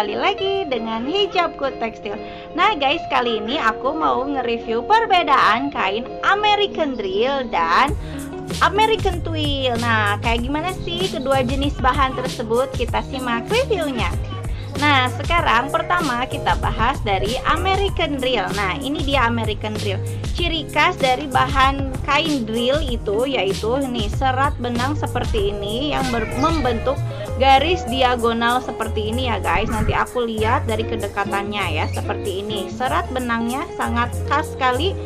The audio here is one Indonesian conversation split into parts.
kembali lagi dengan Hijabku Tekstil. Nah guys, kali ini aku mau nge-review perbedaan kain American Drill dan American Twill. Nah, kayak gimana sih kedua jenis bahan tersebut? Kita simak reviewnya. Nah, sekarang pertama kita bahas dari American Drill. Nah, ini dia American Drill. Ciri khas dari bahan kain drill itu yaitu nih serat benang seperti ini yang membentuk garis diagonal seperti ini ya guys. Nanti aku lihat dari kedekatannya ya, seperti ini. Serat benangnya sangat khas sekali,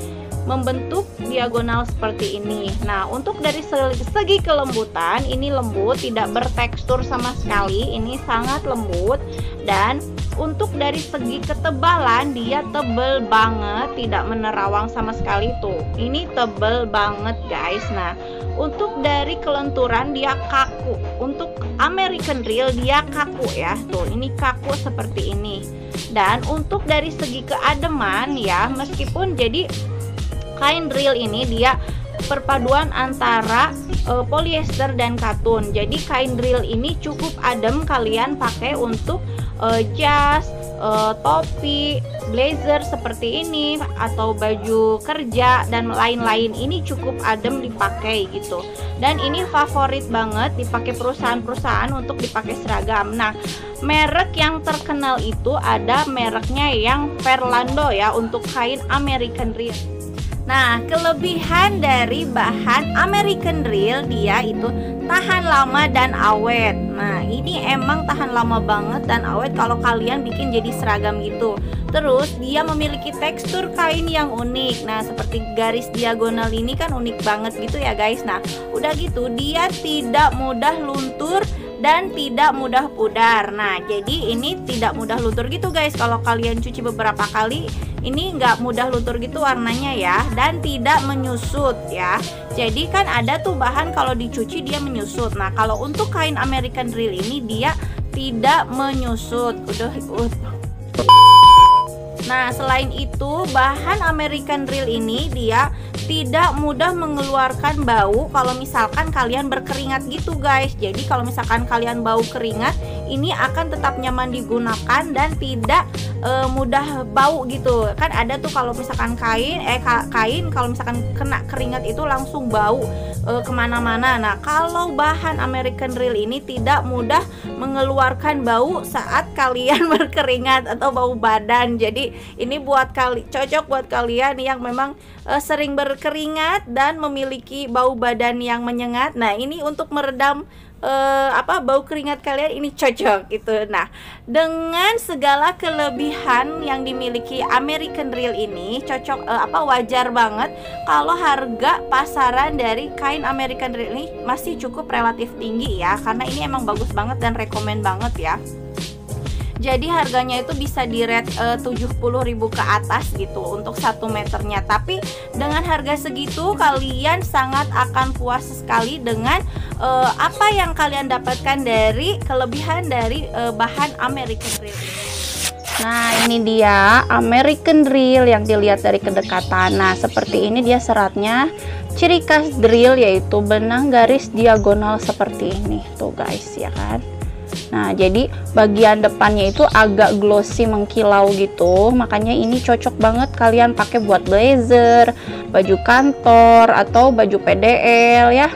membentuk diagonal seperti ini. Nah, untuk dari segi kelembutan, ini lembut, tidak bertekstur sama sekali. Ini sangat lembut. Dan untuk dari segi ketebalan, dia tebel banget, tidak menerawang sama sekali tuh. Ini tebel banget guys. Nah, untuk dari kelenturan dia kaku. Untuk American Drill dia kaku ya. Tuh, ini kaku seperti ini. Dan untuk dari segi keademan ya, meskipun jadi kain drill ini dia perpaduan antara polyester dan katun. Jadi kain drill ini cukup adem kalian pakai untuk jas, topi, blazer seperti ini atau baju kerja dan lain-lain. Ini cukup adem dipakai gitu. Dan ini favorit banget dipakai perusahaan-perusahaan untuk dipakai seragam. Nah, merek yang terkenal itu ada mereknya yang Verlando ya untuk kain American Drill. Nah, kelebihan dari bahan American Drill dia itu tahan lama dan awet. Nah, ini emang tahan lama banget dan awet kalau kalian bikin jadi seragam gitu. Terus dia memiliki tekstur kain yang unik. Nah, seperti garis diagonal ini kan unik banget gitu ya guys. Nah, udah gitu dia tidak mudah luntur dan tidak mudah pudar. Nah, jadi ini tidak mudah luntur gitu guys. Kalau kalian cuci beberapa kali, ini nggak mudah luntur gitu warnanya ya. Dan tidak menyusut ya. Jadi kan ada tuh bahan kalau dicuci dia menyusut. Nah, kalau untuk kain American Drill ini dia tidak menyusut. Nah, selain itu bahan American Drill ini dia tidak mudah mengeluarkan bau kalau misalkan kalian berkeringat gitu guys. Jadi kalau misalkan kalian bau keringat, ini akan tetap nyaman digunakan dan tidak mudah bau gitu. Kan ada tuh kalau misalkan kain kalau misalkan kena keringat itu langsung bau kemana-mana. Nah, kalau bahan American Drill ini tidak mudah mengeluarkan bau saat kalian berkeringat atau bau badan. Jadi ini cocok buat kalian yang memang sering berkeringat dan memiliki bau badan yang menyengat. Nah, ini untuk meredam bau keringat kalian ini cocok gitu. Nah, dengan segala kelebihan yang dimiliki American Drill ini cocok wajar banget kalau harga pasaran dari kain American Drill ini masih cukup relatif tinggi ya, karena ini emang bagus banget dan rekomen banget ya. Jadi harganya itu bisa di rate 70.000 ke atas gitu untuk 1 meternya. Tapi dengan harga segitu kalian sangat akan puas sekali dengan apa yang kalian dapatkan dari kelebihan dari bahan American Drill ini. Nah, ini dia American Drill yang dilihat dari kedekatan. Nah, seperti ini dia seratnya. Ciri khas drill yaitu benang garis diagonal seperti ini tuh guys ya kan. Nah, jadi bagian depannya itu agak glossy mengkilau gitu. Makanya ini cocok banget kalian pakai buat blazer, baju kantor atau baju PDL ya,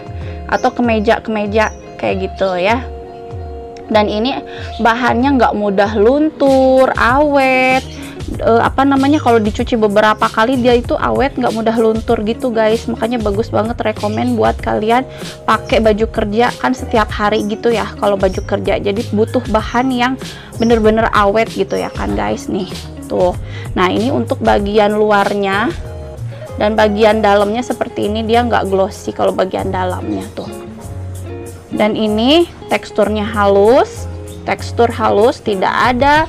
atau kemeja-kemeja kayak gitu ya. Dan ini bahannya nggak mudah luntur, awet. Kalau dicuci beberapa kali dia itu awet, nggak mudah luntur gitu guys. Makanya bagus banget, rekomen buat kalian pakai baju kerja kan setiap hari gitu ya. Kalau baju kerja jadi butuh bahan yang bener-bener awet gitu ya kan guys nih tuh. Nah, ini untuk bagian luarnya dan bagian dalamnya seperti ini, dia nggak glossy kalau bagian dalamnya tuh. Dan ini teksturnya halus, tidak ada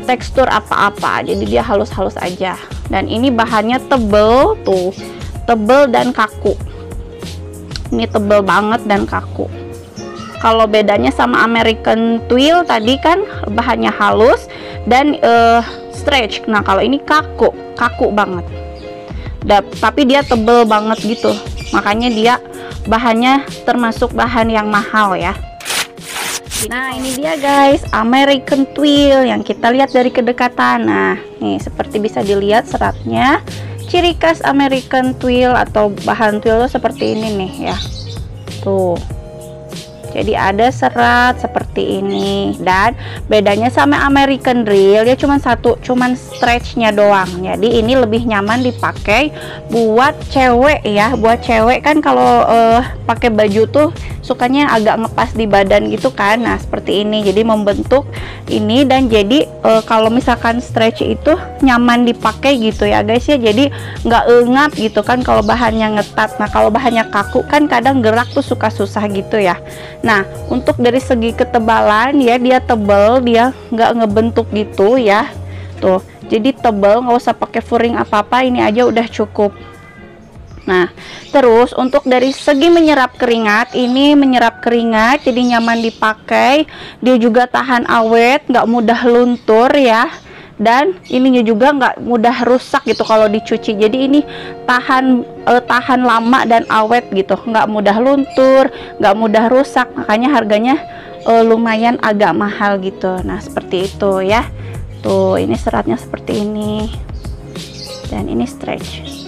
tekstur apa-apa, jadi dia halus-halus aja. Dan ini bahannya tebel tuh, tebel dan kaku. Ini tebel banget dan kaku. Kalau bedanya sama American Twill tadi kan bahannya halus dan stretch. Nah, kalau ini kaku banget. Tapi dia tebel banget gitu. Makanya dia bahannya termasuk bahan yang mahal ya. Nah, ini dia guys, American Twill yang kita lihat dari kedekatan. Nah, nih seperti bisa dilihat seratnya. Ciri khas American Twill atau bahan twill tuh seperti ini nih ya. Tuh. Jadi ada serat seperti ini, dan bedanya sama American Drill dia cuman stretchnya doang. Jadi ini lebih nyaman dipakai buat cewek ya. Buat cewek kan kalau pakai baju tuh sukanya agak ngepas di badan gitu kan. Nah seperti ini, jadi membentuk ini, dan jadi kalau misalkan stretch itu nyaman dipakai gitu ya guys ya. Jadi nggak engap gitu kan kalau bahannya ngetat. Nah kalau bahannya kaku kan kadang gerak tuh suka susah gitu ya. Nah untuk dari segi ketebalan ya, dia tebel, dia nggak ngebentuk gitu ya. Tuh jadi tebel, nggak usah pakai furing apa-apa, ini aja udah cukup. Nah terus untuk dari segi menyerap keringat, ini menyerap keringat jadi nyaman dipakai, dia juga tahan awet, nggak mudah luntur ya, dan ininya juga nggak mudah rusak gitu kalau dicuci. Jadi ini tahan lama dan awet gitu, nggak mudah luntur, nggak mudah rusak, makanya harganya lumayan agak mahal gitu. Nah seperti itu ya. Tuh ini seratnya seperti ini, dan ini stretch.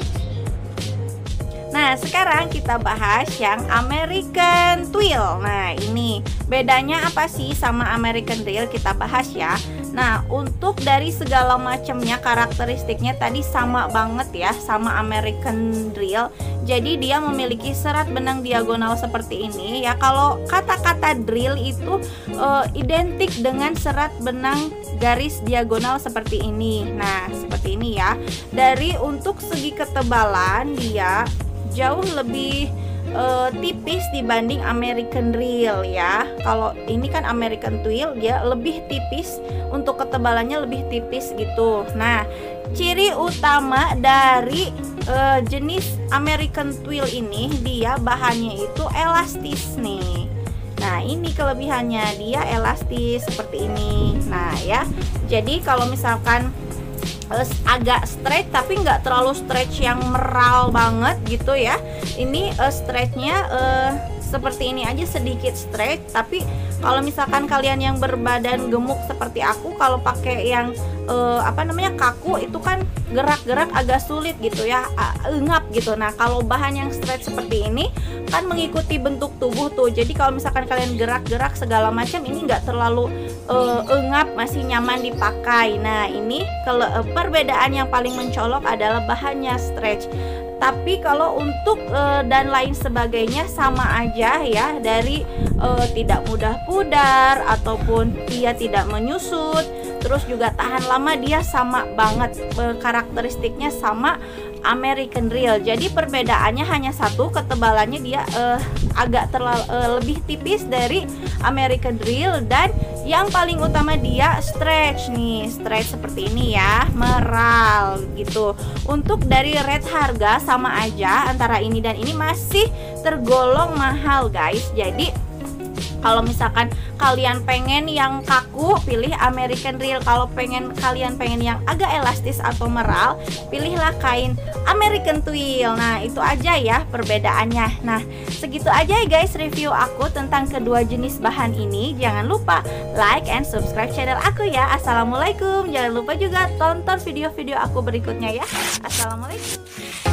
Nah sekarang kita bahas yang American Twill. Nah ini bedanya apa sih sama American Drill, kita bahas ya. Nah untuk dari segala macamnya karakteristiknya tadi sama banget ya sama American Drill. Jadi dia memiliki serat benang diagonal seperti ini ya. Kalau kata-kata drill itu identik dengan serat benang garis diagonal seperti ini. Nah seperti ini ya. Dari untuk segi ketebalan dia jauh lebih tipis dibanding American Drill ya. Kalau ini kan American Twill, dia lebih tipis, untuk ketebalannya lebih tipis gitu. Nah ciri utama dari jenis American Twill ini, dia bahannya itu elastis nih. Nah ini kelebihannya, dia elastis seperti ini. Nah ya, jadi kalau misalkan agak stretch tapi nggak terlalu stretch yang meral banget gitu ya. Ini stretchnya seperti ini aja, sedikit stretch. Tapi kalau misalkan kalian yang berbadan gemuk seperti aku, kalau pakai yang kaku itu kan gerak-gerak agak sulit gitu ya, engap gitu. Nah kalau bahan yang stretch seperti ini kan mengikuti bentuk tubuh tuh, jadi kalau misalkan kalian gerak-gerak segala macam ini nggak terlalu engap, masih nyaman dipakai. Nah ini perbedaan yang paling mencolok adalah bahannya stretch. Tapi kalau untuk dan lain sebagainya sama aja ya, dari tidak mudah pudar ataupun dia tidak menyusut, terus juga tahan lama, dia sama banget karakteristiknya sama American Drill. Jadi perbedaannya hanya satu, ketebalannya dia agak lebih tipis dari American Drill, dan yang paling utama dia stretch nih, stretch seperti ini ya, meral gitu. Untuk dari rate harga sama aja antara ini dan ini, masih tergolong mahal guys. Jadi kalau misalkan kalian pengen yang kaku, pilih American Drill. Kalau kalian pengen yang agak elastis atau meral, pilihlah kain American Twill. Nah itu aja ya perbedaannya. Nah segitu aja ya guys review aku tentang kedua jenis bahan ini. Jangan lupa like and subscribe channel aku ya. Assalamualaikum. Jangan lupa juga tonton video-video aku berikutnya ya. Assalamualaikum.